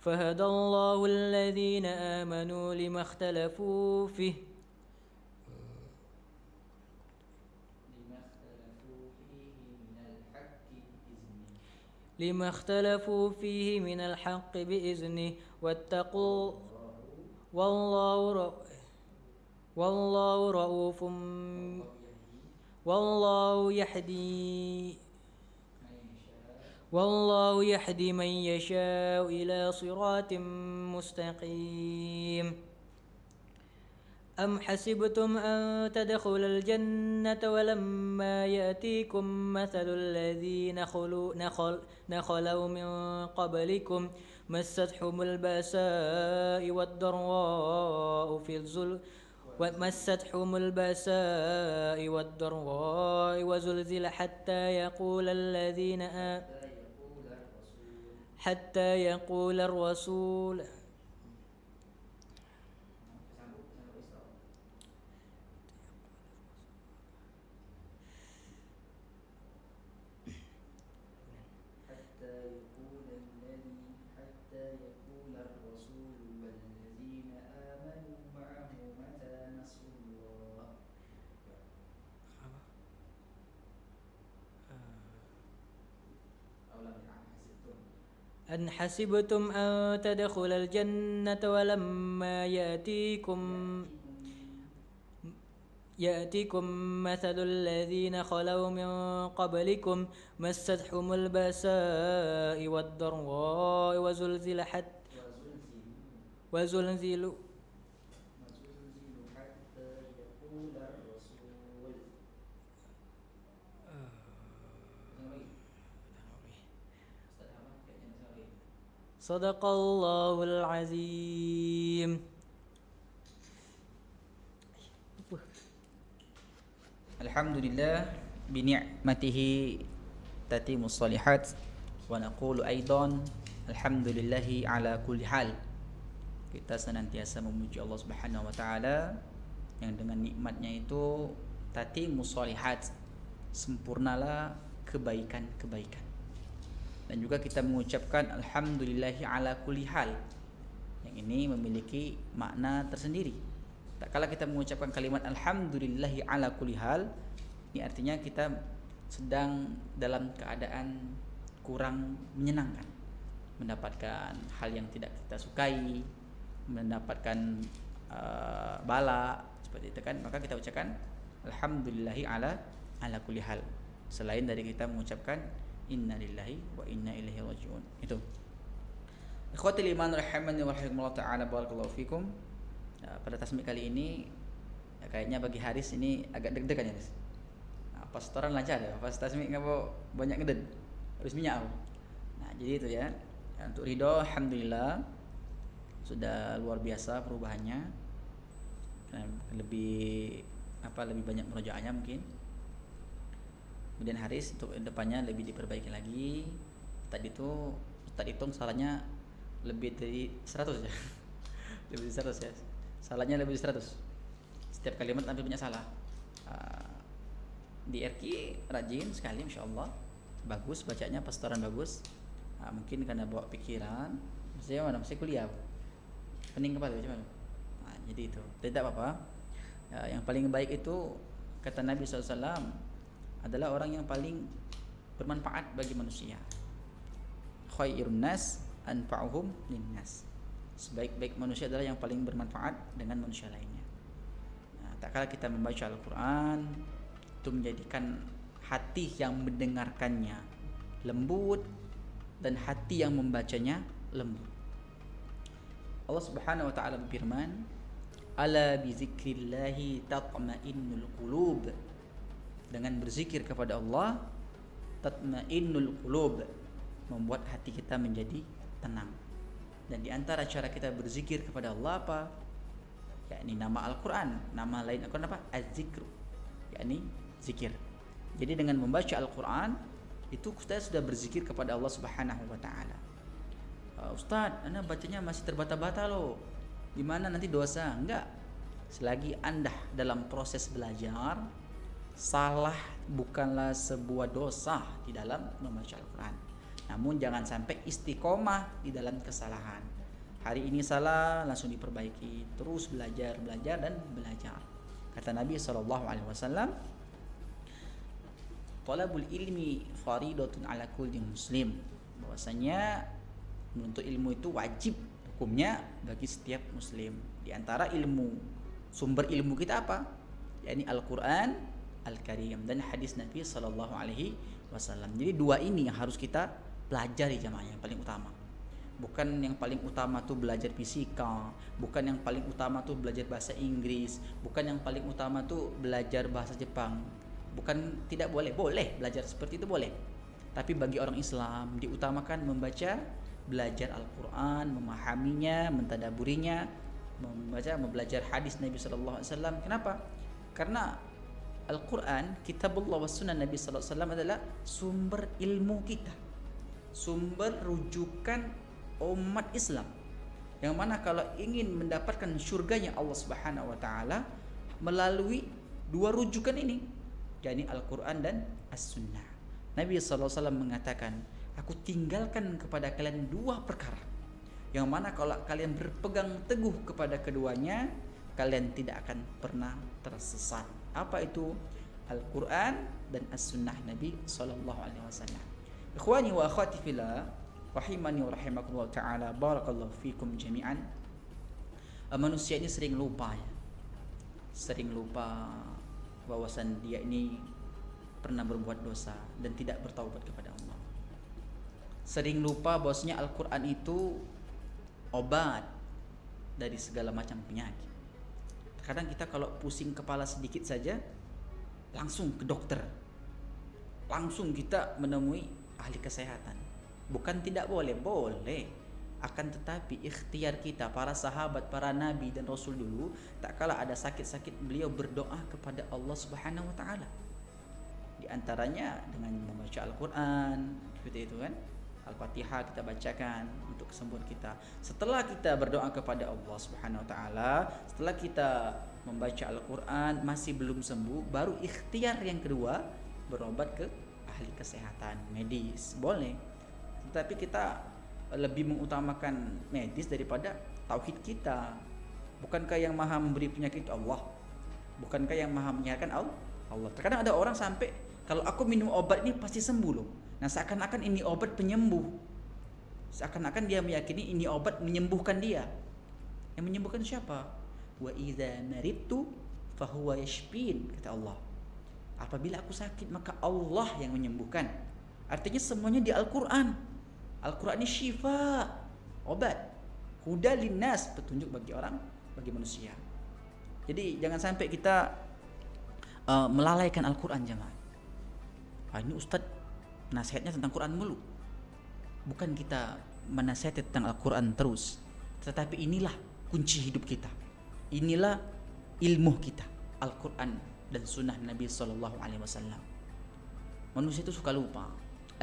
فهدى الله الذين آمنوا لما اختلفوا فيه من الحق بإذنه واتقوا والله رؤوف والله يهدي من يشاء إلى صراط مستقيم. أم حسبتم أن تدخلوا الجنة ولما يأتيكم مثل الذين خلوا من قبلكم مستهم البأساء والضراء وزلزل حتى يقول الرسول أن حسبتم أن تدخلوا الجنة ولما يأتيكم مثل الذين خلوا من قبلكم مستهم البأساء والضراء وزلزلوا صدق الله العظيم. Alhamdulillah bini'matihi tatimus salihat wa naqulu aidan alhamdulillahi ala kulli hal. Kita senantiasa memuji Allah Subhanahu wa taala yang dengan nikmatnya itu tatimus salihat, sempurnalah kebaikan-kebaikan. Dan juga kita mengucapkan alhamdulillahi ala kulli hal. Yang ini memiliki makna tersendiri. Tak kala kita mengucapkan kalimat alhamdulillahi ala kulli hal, ini artinya kita sedang dalam keadaan kurang menyenangkan, mendapatkan hal yang tidak kita sukai, mendapatkan bala seperti itu kan, maka kita ucapkan alhamdulillahi ala kulli hal. Selain dari kita mengucapkan inna lillahi wa inna ilaihi rajiun. Itu. Ikhwatul iman rahimani wa rahimakumullah taala, barakallahu fikum. Pada tasmik kali ini kayaknya bagi Haris ini agak deg-degan ya, Haris. Pas setoran lancar ya, pas tasmik ngapa banyak ngeden. Harus minyak aku. Nah, jadi itu ya. Untuk ridho alhamdulillah sudah luar biasa perubahannya. Lebih banyak murojaahnya mungkin. Kemudian Haris untuk depannya lebih diperbaiki lagi. Tadi itu Ustaz hitung salahnya lebih dari 100 ya. Lebih dari 100 ya. Salahnya lebih dari 100. Setiap kalimat hampir banyak salah. Di RQ rajin sekali insyaallah. Bagus bacanya, pastoran bagus. Mungkin karena bawa pikiran. Maksudnya mana? Masih kuliah. Pening kepala macam mana? Jadi itu. Tidak apa-apa. Yang paling baik itu kata Nabi SAW adalah orang yang paling bermanfaat bagi manusia. Khairun nas anfa'uhum linnas. Sebaik-baik manusia adalah yang paling bermanfaat dengan manusia lainnya. Tak kala kita membaca Al-Quran, itu menjadikan hati yang mendengarkannya lembut dan hati yang membacanya lembut. Allah Subhanahu wa taala berfirman, "Ala bi dzikrillahi tatma'innul qulub." Dengan berzikir kepada Allah, tatma'innul qulub, membuat hati kita menjadi tenang. Dan di antara cara kita berzikir kepada Allah apa? Yakni nama Al-Quran. Nama lain Al-Quran apa? Az-zikru, yakni zikir. Jadi dengan membaca Al-Quran itu kita sudah berzikir kepada Allah Subhanahu wa taala. Ustaz, Anda bacanya masih terbata-bata loh. Gimana nanti dosa? Enggak. Selagi Anda dalam proses belajar, salah bukanlah sebuah dosa di dalam membaca Al-Quran. Namun jangan sampai istiqomah di dalam kesalahan. Hari ini salah langsung diperbaiki, terus belajar dan belajar. Kata Nabi SAW, talabul ilmi faridatun ala kulli muslim. Bahwasanya menuntut ilmu itu wajib hukumnya bagi setiap muslim. Di antara sumber ilmu kita apa? Yakni Al-Quran Al-Karim dan hadis Nabi sallallahu alaihi wasallam. Jadi dua ini yang harus kita pelajari jamaah, yang paling utama. Bukan yang paling utama tuh belajar fisika, bukan yang paling utama tuh belajar bahasa Inggris, bukan yang paling utama tuh belajar bahasa Jepang. Bukan tidak boleh belajar seperti itu boleh. Tapi bagi orang Islam diutamakan belajar Al-Quran, memahaminya, mentadaburinya, belajar hadis Nabi sallallahu alaihi wasallam. Kenapa? Karena Al-Quran, kitabullah wa sunnah Nabi sallallahu alaihi wasallam adalah sumber ilmu kita, sumber rujukan umat Islam. Yang mana kalau ingin mendapatkan syurganya Allah Subhanahu wa taala melalui dua rujukan ini, yakni Al-Quran dan As-Sunnah. Nabi sallallahu alaihi wasallam mengatakan, "Aku tinggalkan kepada kalian dua perkara, yang mana kalau kalian berpegang teguh kepada keduanya, kalian tidak akan pernah tersesat." Apa itu? Al-Quran dan As-Sunnah Nabi sallallahu alaihi wasallam. Ikhwani wa akhwati fillah, rahimani wa rahimakumullah taala, barakallahu fikum jami'an. Manusia ini sering lupa ya. Sering lupa bahwasan dia ini pernah berbuat dosa dan tidak bertaubat kepada Allah. Sering lupa bahwasanya Al-Qur'an itu obat dari segala macam penyakit. Kadang kita kalau pusing kepala sedikit saja langsung ke dokter. Langsung kita menemui ahli kesehatan. Bukan tidak boleh, boleh. Akan tetapi ikhtiar kita, para sahabat, para nabi dan rasul dulu, tak kala ada sakit-sakit beliau berdoa kepada Allah Subhanahu wa taala. Di antaranya dengan membaca Al-Qur'an, seperti itu kan. Al-Fatihah kita bacakan untuk kesembuhan kita. Setelah kita berdoa kepada Allah Subhanahu wa taala, setelah kita membaca Al-Qur'an masih belum sembuh, baru ikhtiar yang kedua berobat ke ahli kesehatan, medis. Boleh. Tetapi kita lebih mengutamakan medis daripada tauhid kita. Bukankah yang maha memberi penyakit Allah? Bukankah yang maha menyehatkan Allah? Terkadang ada orang sampai kalau aku minum obat ini pasti sembuh loh. Nah, seakan-akan ini obat penyembuh. Seakan-akan dia meyakini ini obat menyembuhkan dia. Yang menyembuhkan siapa? Wa idza maridtu fahuwa yashfin, kata Allah. Apabila aku sakit maka Allah yang menyembuhkan. Artinya semuanya di Al-Qur'an. Al-Qur'an ini syifa, obat. Huda linnas, petunjuk bagi orang, bagi manusia. Jadi jangan sampai kita melalaikan Al-Qur'an, jemaah. Ini Ustaz nasihatnya tentang Quran mulu. Bukan kita menasihati tentang Al-Quran terus, tetapi inilah kunci hidup kita. Inilah ilmu kita, Al-Quran dan sunnah Nabi SAW. Manusia itu suka lupa.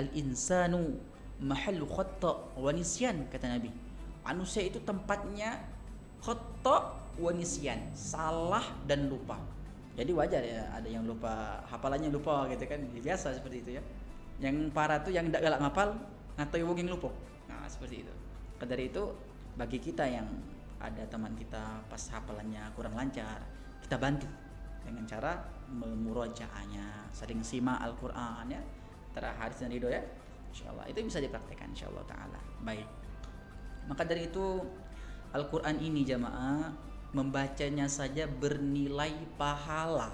Al-insanu mahallu khata' wa nisyan, kata Nabi. Manusia itu tempatnya khata' wa nisyan, salah dan lupa. Jadi wajar ya ada yang lupa, hafalannya lupa gitu kan, biasa seperti itu ya. Yang parah tuh yang tidak galak ngapal, ngatoi wong yang lupa. Nah, seperti itu. Dari itu bagi kita yang ada teman kita pas hafalannya kurang lancar, kita bantu dengan cara memurojaahnya, sering simak Al-Qur'an ya, antara hadis dan ridho ya. Insyaallah itu bisa dipraktekkan insyaallah taala. Baik. Maka dari itu Al-Qur'an ini jamaah, membacanya saja bernilai pahala,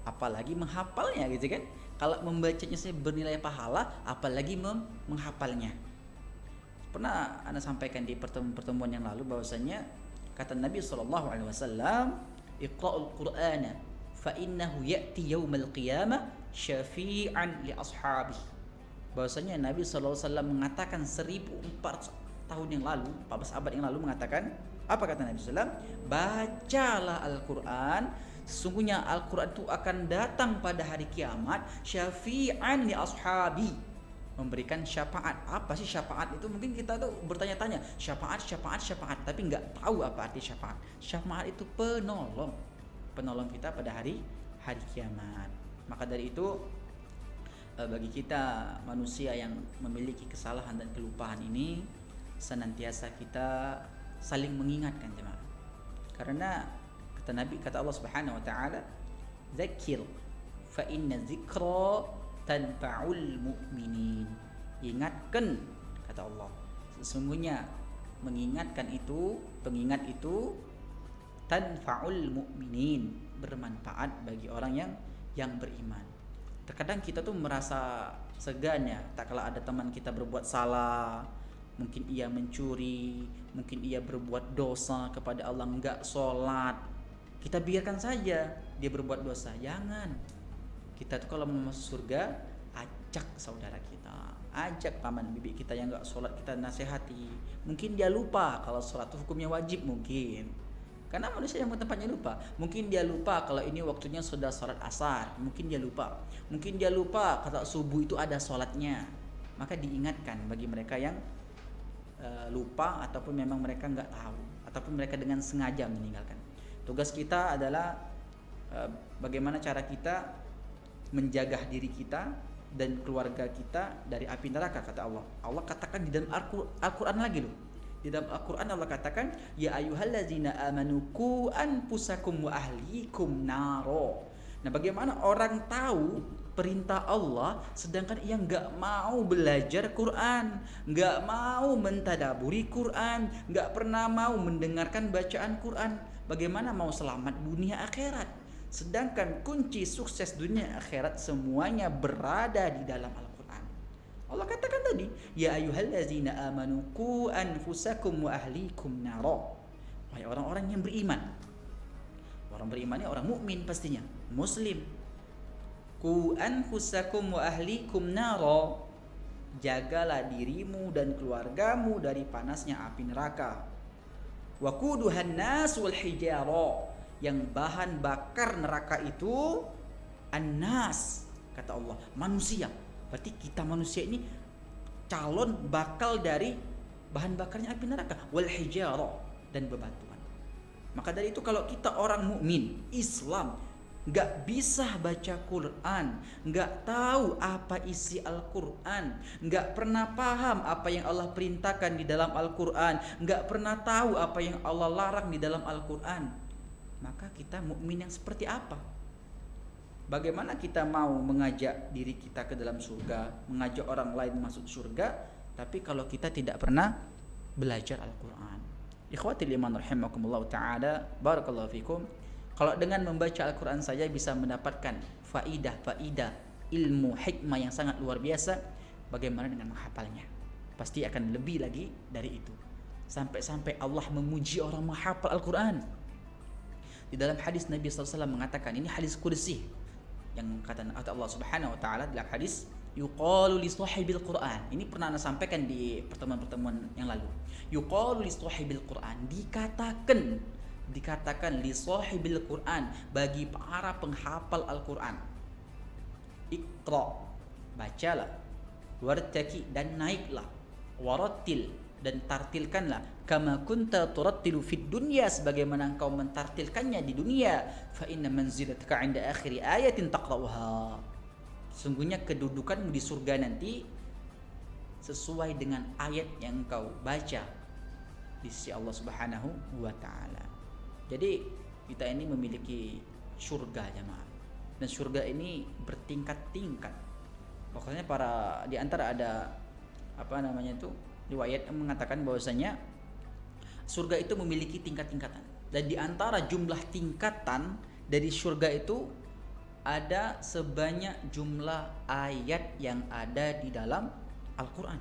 apalagi menghafalnya gitu kan. Kalau membacanya saja bernilai pahala, apalagi menghafalnya. Pernah Anda sampaikan di pertemuan yang lalu bahwasanya kata Nabi SAW, iqra'ul Qur'ana fa innahu ya'ti yaumal qiyamah syafi'an li ashabihi. Bahwasanya Nabi SAW mengatakan 1400 tahun yang lalu, 14 abad yang lalu mengatakan, apa kata Nabi SAW? Bacalah Al-Quran, sesungguhnya Al-Quran itu akan datang pada hari kiamat syafi'an li ashabi, memberikan syafaat. Apa sih syafaat itu? Mungkin kita tuh bertanya-tanya, syafaat, tapi nggak tahu apa arti syafaat. Syafaat itu penolong kita pada hari kiamat. Maka dari itu bagi kita manusia yang memiliki kesalahan dan kelupaan ini, senantiasa kita saling mengingatkan jemaah. Karena kata Nabi, kata Allah Subhanahu wa taala, "Dzakir fa inna dzikra tanfa'ul mu'minin." Ingatkan, kata Allah. Sesungguhnya mengingatkan itu, pengingat itu tanfa'ul mu'minin, bermanfaat bagi orang yang beriman. Terkadang kita tuh merasa segan ya, tak kala ada teman kita berbuat salah, mungkin ia mencuri, mungkin ia berbuat dosa kepada Allah, enggak sholat, kita biarkan saja dia berbuat dosa. Jangan. Kita tuh kalau mau masuk surga, ajak saudara kita, ajak paman bibi kita yang enggak sholat, kita nasihati. Mungkin dia lupa kalau sholat itu hukumnya wajib, mungkin karena manusia yang tempatnya lupa. Mungkin dia lupa kalau ini waktunya sudah sholat asar, mungkin dia lupa. Mungkin dia lupa kalau subuh itu ada sholatnya. Maka diingatkan bagi mereka yang lupa ataupun memang mereka nggak tahu ataupun mereka dengan sengaja meninggalkan. Tugas kita adalah bagaimana cara kita menjaga diri kita dan keluarga kita dari api neraka, kata Allah. Allah katakan di dalam Al-Quran lagi loh. Di dalam Al-Quran Allah katakan, ya ayyuhallazina amanu qu anfusakum wa ahlikum naro. Nah, bagaimana orang tahu perintah Allah, sedangkan ia nggak mau belajar Quran, nggak mau mentadaburi Quran, nggak pernah mau mendengarkan bacaan Quran. Bagaimana mau selamat dunia akhirat? Sedangkan kunci sukses dunia akhirat semuanya berada di dalam Al-Quran. Allah katakan tadi, ya ayyuhallazina amanu qu anfusakum wa ahlikum naro. Wahai orang-orang yang beriman. Orang beriman ini orang mukmin pastinya, muslim. Qu anfusakum wa ahlikum naro. Jagalah dirimu dan keluargamu dari panasnya api neraka. Wa quduhan nas wal hijara. Yang bahan bakar neraka itu annas, kata Allah, manusia. Berarti kita manusia ini calon bakal dari bahan bakarnya api neraka, wal hijara, dan bebatuan. Maka dari itu kalau kita orang mukmin Islam nggak bisa baca Quran, nggak tahu apa isi Al-Quran, nggak pernah paham apa yang Allah perintahkan di dalam Al-Quran, nggak pernah tahu apa yang Allah larang di dalam Al-Quran, maka kita mukmin yang seperti apa? Bagaimana kita mau mengajak diri kita ke dalam surga, mengajak orang lain masuk surga, tapi kalau kita tidak pernah belajar Al-Quran? Ikhwatil iman rahimakumullah ta'ala, barakallahu fikum. Kalau dengan membaca Al-Quran saja bisa mendapatkan faidah ilmu hikmah yang sangat luar biasa, bagaimana dengan menghafalnya? Pasti akan lebih lagi dari itu. Sampai-sampai Allah memuji orang menghafal Al-Quran. Di dalam hadis Nabi SAW mengatakan, ini hadis qudsi yang kata Allah Subhanahu wa taala dalam hadis, yuqalu li sahibil Quran. Ini pernah Anda sampaikan di pertemuan-pertemuan yang lalu. Yuqalu li sahibil Quran, dikatakan li sahibil Quran, bagi para penghafal Al-Quran. Iqra, bacalah, wartaki, dan naiklah, warattil, dan tartilkanlah, kama kunta turattilu fid dunya, sebagaimana engkau mentartilkannya di dunia. Fa inna manzilataka 'inda akhir ayatin taqra'uha. Sungguhnya kedudukanmu di surga nanti sesuai dengan ayat yang engkau baca di sisi Allah Subhanahu wa taala. Jadi kita ini memiliki surga, jemaah. Dan surga ini bertingkat-tingkat. Pokoknya di antara ada riwayat yang mengatakan bahwasanya surga itu memiliki tingkat-tingkatan, dan di antara jumlah tingkatan dari surga itu ada sebanyak jumlah ayat yang ada di dalam Al-Quran.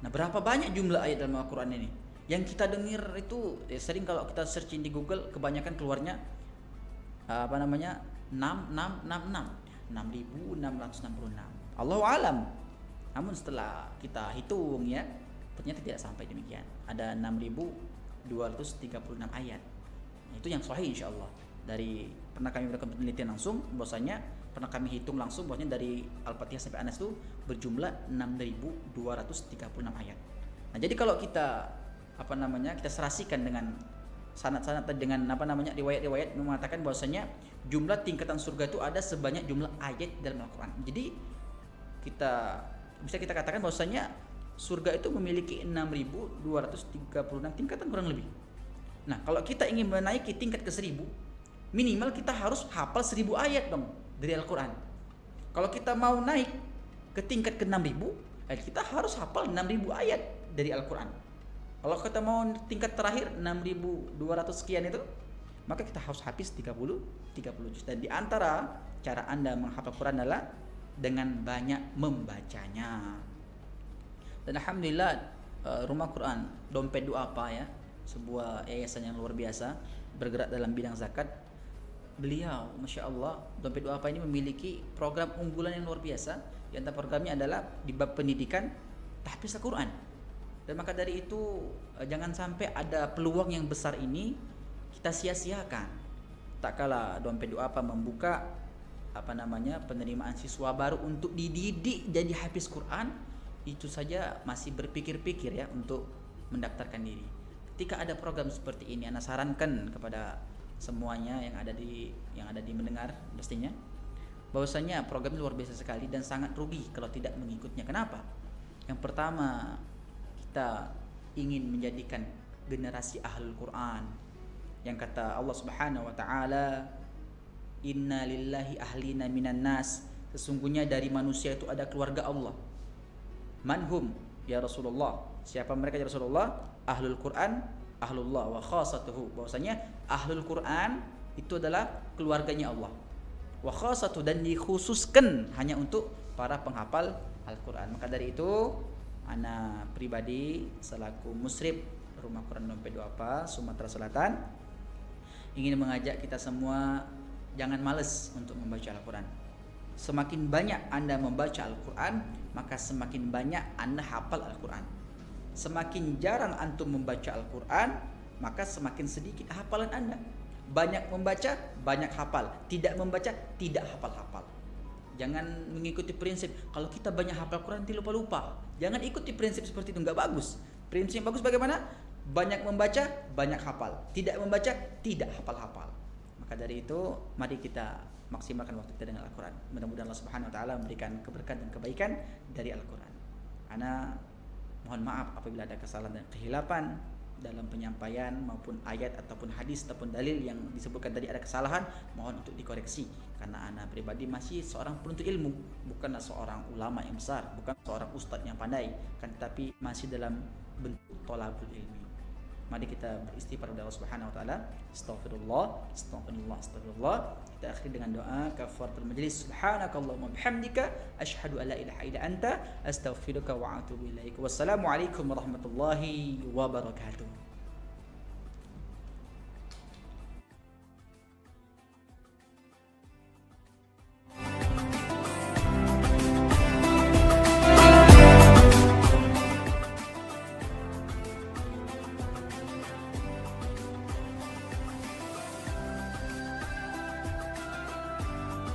Nah, berapa banyak jumlah ayat dalam Al-Quran ini? Yang kita dengar itu sering kalau kita searching di Google, kebanyakan keluarnya 6.666. Allahu alam. Namun setelah kita hitung ya, ternyata tidak sampai demikian. Ada 6.236 ayat. Itu yang sahih insyaallah. Dari pernah kami melakukan penelitian langsung, bahwasanya pernah kami hitung langsung bahwasanya dari Al-Fatihah sampai An-Nas itu berjumlah 6.236 ayat. Nah, jadi kalau kita kita serasikan dengan sanad-sanad dengan riwayat-riwayat mengatakan bahwasanya jumlah tingkatan surga itu ada sebanyak jumlah ayat dalam Al-Qur'an. Jadi bisa kita katakan bahwasanya surga itu memiliki 6.236 tingkatan kurang lebih. Nah, kalau kita ingin menaiki tingkat ke 1.000, minimal kita harus hafal 1.000 ayat dong dari Al-Quran. Kalau kita mau naik ke tingkat ke 6.000, kita harus hafal 6.000 ayat dari Al-Quran. Kalau kita mau tingkat terakhir 6.200 sekian itu, maka kita harus habis 30 juz. Dan di antara cara Anda menghafal Quran adalah dengan banyak membacanya. Dan alhamdulillah Rumah Quran Dompet Du'afa ya, sebuah yayasan yang luar biasa bergerak dalam bidang zakat. Beliau, Masya Allah, Dompet Du'afa ini memiliki program unggulan yang luar biasa. Di antara programnya adalah di bab pendidikan tahfiz Al-Quran. Dan maka dari itu jangan sampai ada peluang yang besar ini kita sia-siakan. Tak kala Dompet Du'afa membuka penerimaan siswa baru untuk dididik jadi hafiz Quran, itu saja masih berpikir-pikir ya untuk mendaftarkan diri. Ketika ada program seperti ini, Ana sarankan kepada semuanya yang ada di mendengar pastinya bahwasanya program luar biasa sekali dan sangat rugi kalau tidak mengikutnya. Kenapa? Yang pertama, kita ingin menjadikan generasi ahlul Quran yang kata Allah Subhanahu wa taala, inna lillahi ahlina minan nas Sesungguhnya dari manusia itu ada keluarga Allah. Manhum ya Rasulullah? Siapa mereka ya Rasulullah? Ahlul Quran, ahlullah wa khasatuhu. Bahwasanya ahlul Quran itu adalah keluarganya Allah. Wa khasatu, dan dikhususkan hanya untuk para penghafal Al-Quran. Maka dari itu ana pribadi selaku musrib Rumah Quran Dompet Duafa Sumatera Selatan ingin mengajak kita semua jangan males untuk membaca Al-Quran. Semakin banyak Anda membaca Al-Quran, maka semakin banyak Anda hafal Al-Quran. Semakin jarang antum membaca Al-Quran, maka semakin sedikit hafalan Anda. Banyak membaca, banyak hafal. Tidak membaca, tidak hafal-hafal. Jangan mengikuti prinsip kalau kita banyak hafal Quran nanti lupa-lupa. Jangan ikuti prinsip seperti itu, nggak bagus. Prinsip yang bagus bagaimana? Banyak membaca, banyak hafal. Tidak membaca, tidak hafal-hafal. Maka dari itu, mari kita maksimalkan waktu kita dengan Al-Quran. Mudah-mudahan Allah Subhanahu Wa Taala memberikan keberkahan dan kebaikan dari Al-Quran. Ana mohon maaf apabila ada kesalahan dan kehilapan dalam penyampaian maupun ayat ataupun hadis ataupun dalil yang disebutkan tadi ada kesalahan, mohon untuk dikoreksi karena ana pribadi masih seorang penuntut ilmu, bukanlah seorang ulama yang besar, bukan seorang ustadz yang pandai, kan, tapi masih dalam bentuk thalabul ilmi. Mari kita beristighfar kepada Allah Subhanahu Wa Taala. Astaghfirullah, astaghfirullah, astaghfirullah. Kita akhiri dengan doa kafaratul majlis. Subhanakallahumma bihamdika asyhadu an la ilaha illa anta astaghfiruka wa atubu ilaik. Wassalamualaikum warahmatullahi wabarakatuh.